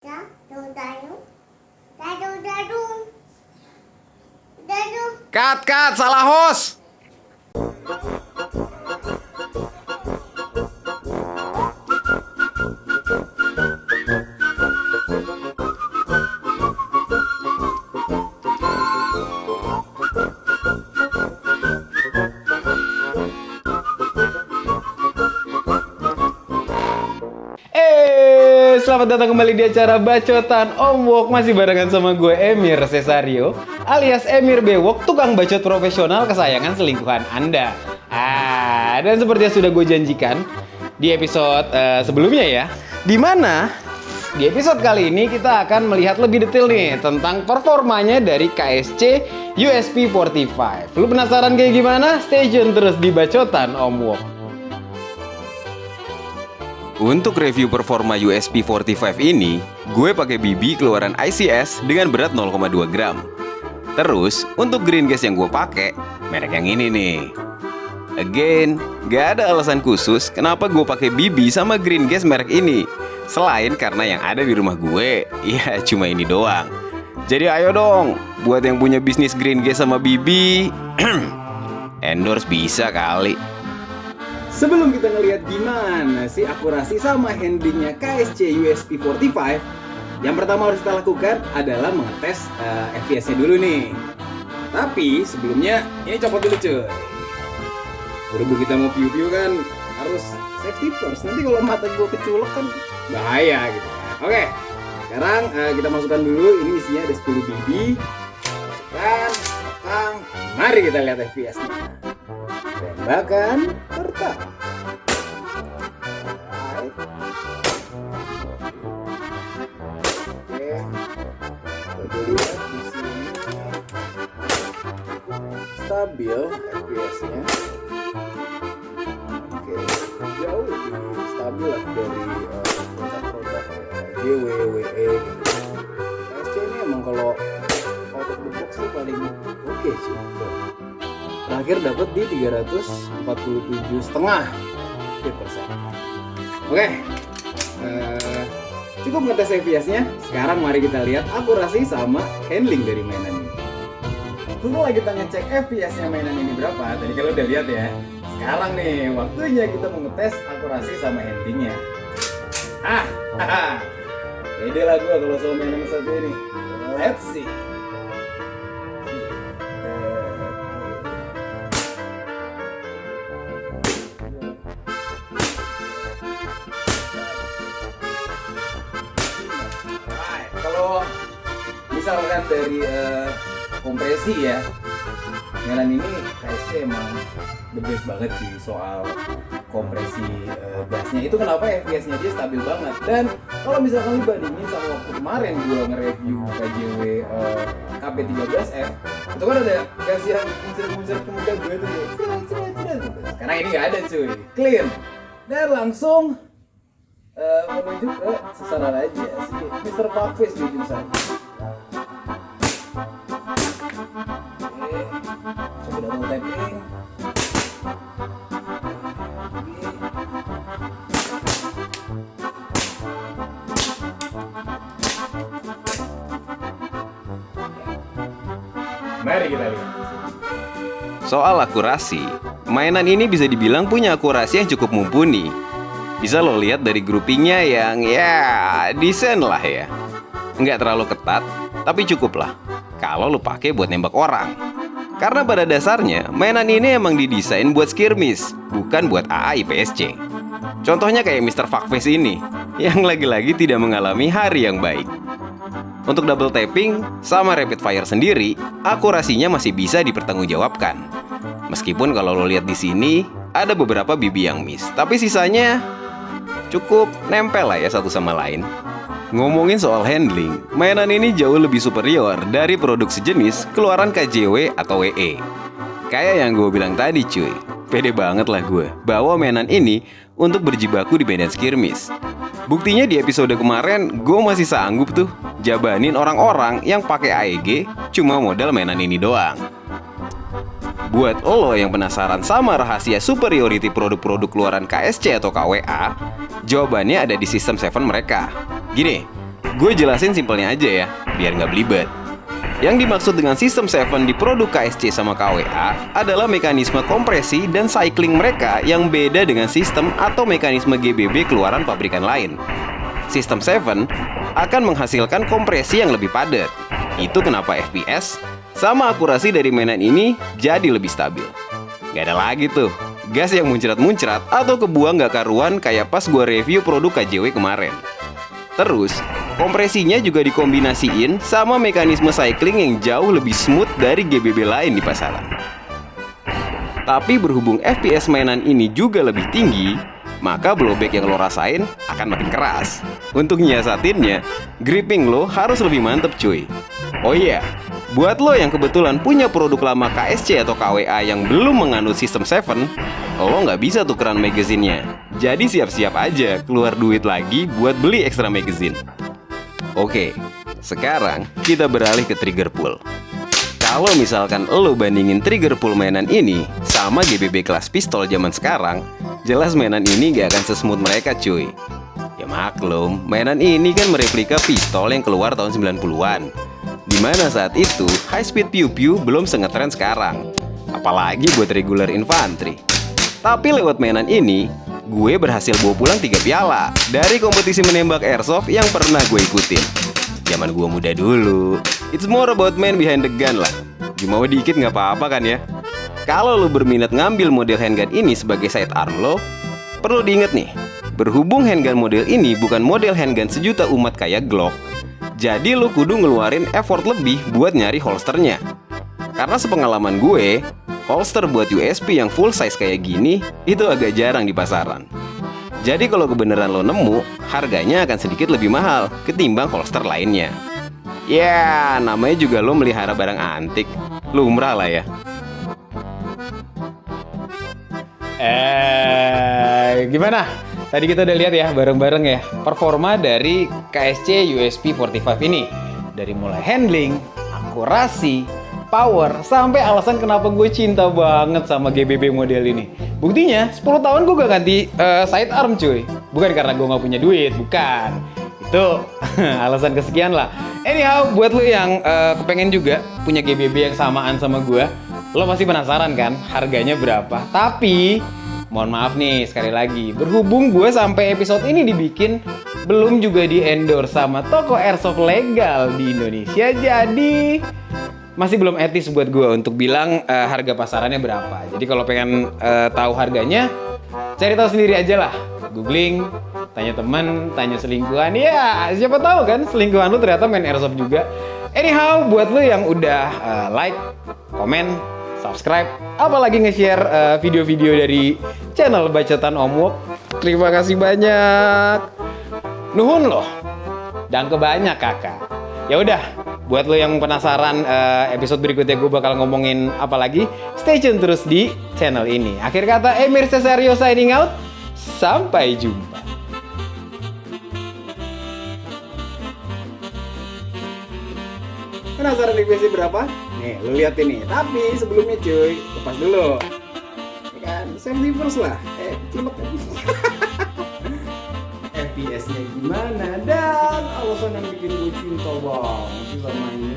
Cut, salah host. Selamat datang kembali di acara Bacotan Om Wok. Masih barengan sama gue Emir Cesario alias Emir Bewok, tukang bacot profesional kesayangan selingkuhan Anda. Dan seperti yang sudah gue janjikan di episode sebelumnya ya, dimana di episode kali ini kita akan melihat lebih detail nih tentang performanya dari KSC USP45. Lu penasaran kayak gimana? Stay tune terus di Bacotan Om Wok. Untuk review performa USP45 ini, gue pakai BB keluaran ICS dengan berat 0,2 gram. Terus, untuk green gas yang gue pakai, merek yang ini nih. Again, gak ada alasan khusus kenapa gue pakai BB sama green gas merek ini. Selain karena yang ada di rumah gue, ya cuma ini doang. Jadi ayo dong, buat yang punya bisnis green gas sama BB, endorse bisa kali. Sebelum kita ngelihat gimana sih akurasi sama handlingnya KSC USP45, yang pertama harus kita lakukan adalah mengetes FPS-nya dulu nih. Tapi sebelumnya ini copot dulu cuy. Berhubung kita mau piu-piu kan harus safety first. Nanti kalau mata gue keculek kan bahaya gitu kan. Oke, sekarang kita masukkan dulu. Ini isinya ada 10 BB. Masukkan. Mari kita lihat FPS-nya. Tembakan pertama. Oke. Kita lihat di sini stabil FPS-nya. Oke, jauh lebih stabil lah dari produk-produk GW, WE gitu. KSC ini emang kalau out of the box tuh paling oke sih. Terakhir dapat di 347,5%. Oke, cukup ngetes FPS-nya. Sekarang mari kita lihat akurasi sama handling dari mainan ini. Setelah kita ngecek FPS-nya mainan ini berapa, tadi kalau udah lihat ya. Sekarang nih waktunya kita mau ngetes akurasi sama handlingnya. Pede lah gue kalau soal mainan satu ini. Let's see. Kalau misalkan dari kompresi ya, mainan ini KSC emang the best banget sih soal kompresi gasnya. Itu kenapa FPS-nya dia stabil banget. Dan kalau misalkan dibandingin sama waktu kemarin gua nge-review KJW KP13F, itu kan ada gas yang muncul-muncul ke muka gue tuh. Karena ini nggak ada cuy, clean dan langsung menuju ke sasaran aja sih. Mr. Fuckface jujur saja. Oke, coba double tapping. Mari kita lihat. Soal akurasi, mainan ini bisa dibilang punya akurasi yang cukup mumpuni. Bisa lo lihat dari groupingnya yang ya desain lah ya. Nggak terlalu ketat, tapi cukup lah kalau lo pakai buat nembak orang. Karena pada dasarnya mainan ini emang didesain buat skirmish, bukan buat AA IPSC. Contohnya kayak Mr. Fuckface ini, yang lagi-lagi tidak mengalami hari yang baik. Untuk double tapping sama rapid fire sendiri, akurasinya masih bisa dipertanggungjawabkan. Meskipun kalau lo lihat di sini ada beberapa BB yang miss, tapi sisanya cukup nempel lah ya satu sama lain. Ngomongin soal handling, mainan ini jauh lebih superior dari produk sejenis keluaran KJW atau WE. Kayak yang gue bilang tadi cuy, pede banget lah gue bawa mainan ini untuk berjibaku di medan skirmish. Buktinya di episode kemarin gue masih sanggup tuh jabanin orang-orang yang pakai AEG cuma modal mainan ini doang. Buat lo yang penasaran sama rahasia superiority produk-produk keluaran KSC atau KWA, jawabannya ada di System 7 mereka. Gini, Gue jelasin simpelnya aja ya, biar nggak belibet. Yang dimaksud dengan System 7 di produk KSC sama KWA adalah mekanisme kompresi dan cycling mereka yang beda dengan sistem atau mekanisme GBB keluaran pabrikan lain. System 7 akan menghasilkan kompresi yang lebih padat. Itu kenapa FPS sama akurasi dari mainan ini jadi lebih stabil. Gak ada lagi tuh gas yang muncrat-muncrat atau kebuang gak karuan kayak pas gue review produk KJW kemarin. Terus, kompresinya juga dikombinasiin sama mekanisme cycling yang jauh lebih smooth dari GBB lain di pasaran. Tapi berhubung FPS mainan ini juga lebih tinggi, maka blowback yang lo rasain akan makin keras. Untuk nyiasatinnya, gripping lo harus lebih mantep cuy. Oh iya, buat lo yang kebetulan punya produk lama KSC atau KWA yang belum menganut System 7, lo nggak bisa tukeran magazinnya. Jadi siap-siap aja keluar duit lagi buat beli ekstra magazine. Oke, sekarang kita beralih ke trigger pull. Kalau misalkan lo bandingin trigger pull mainan ini sama GBB kelas pistol zaman sekarang, jelas mainan ini gak akan sesmooth mereka cuy. Ya maklum, mainan ini kan mereplika pistol yang keluar tahun 90-an. Dimana saat itu, high speed piu-piu belum sengetren sekarang. Apalagi buat regular infantry. Tapi lewat mainan ini, gue berhasil bawa pulang 3 piala dari kompetisi menembak airsoft yang pernah gue ikutin. Zaman gue muda dulu. It's more about man behind the gun lah. Jumawa dikit gak apa-apa kan ya. Kalau lo berminat ngambil model handgun ini sebagai sidearm lo, perlu diinget nih, berhubung handgun model ini bukan model handgun sejuta umat kayak Glock, jadi lo kudu ngeluarin effort lebih buat nyari holsternya. Karena sepengalaman gue, holster buat USP yang full size kayak gini itu agak jarang di pasaran. Jadi kalau kebenaran lo nemu, harganya akan sedikit lebih mahal ketimbang holster lainnya. Ya, namanya juga lo melihara barang antik, lumrah lah ya. Gimana? Tadi kita udah lihat ya bareng-bareng ya performa dari KSC USP 45 ini. Dari mulai handling, akurasi, power, sampai alasan kenapa gue cinta banget sama GBB model ini. Buktinya 10 tahun gue gak ganti sidearm cuy. Bukan karena gue gak punya duit, bukan. Itu alasan kesekian lah. Anyhow, buat lo yang kepengen juga punya GBB yang samaan sama gue, lo pasti penasaran kan harganya berapa. Tapi mohon maaf nih sekali lagi, berhubung gue sampai episode ini dibikin belum juga di endorse sama toko airsoft legal di Indonesia, jadi masih belum etis buat gue untuk bilang harga pasarannya berapa. Jadi kalau pengen tahu harganya, cari tahu sendiri aja lah. Googling, tanya teman, tanya selingkuhan. Ya siapa tahu kan selingkuhan lu ternyata main airsoft juga. Anyhow, buat lu yang udah like, komen, subscribe, apalagi nge-share video-video dari channel Bacotan Om Wok, terima kasih banyak. Nuhun loh, dan kebanyak kakak. Ya udah, buat lo yang penasaran episode berikutnya gue bakal ngomongin apa lagi, stay tune terus di channel ini. Akhir kata, Emir Cesario signing out. Sampai jumpa. Penasaran FPS berapa? Nih, lu lihat ini. Tapi sebelumnya cuy, lepas dulu. Ya kan, safety first lah. Cilok kan. FPS-nya gimana dan alasan yang bikin gue cinta banget sama ini.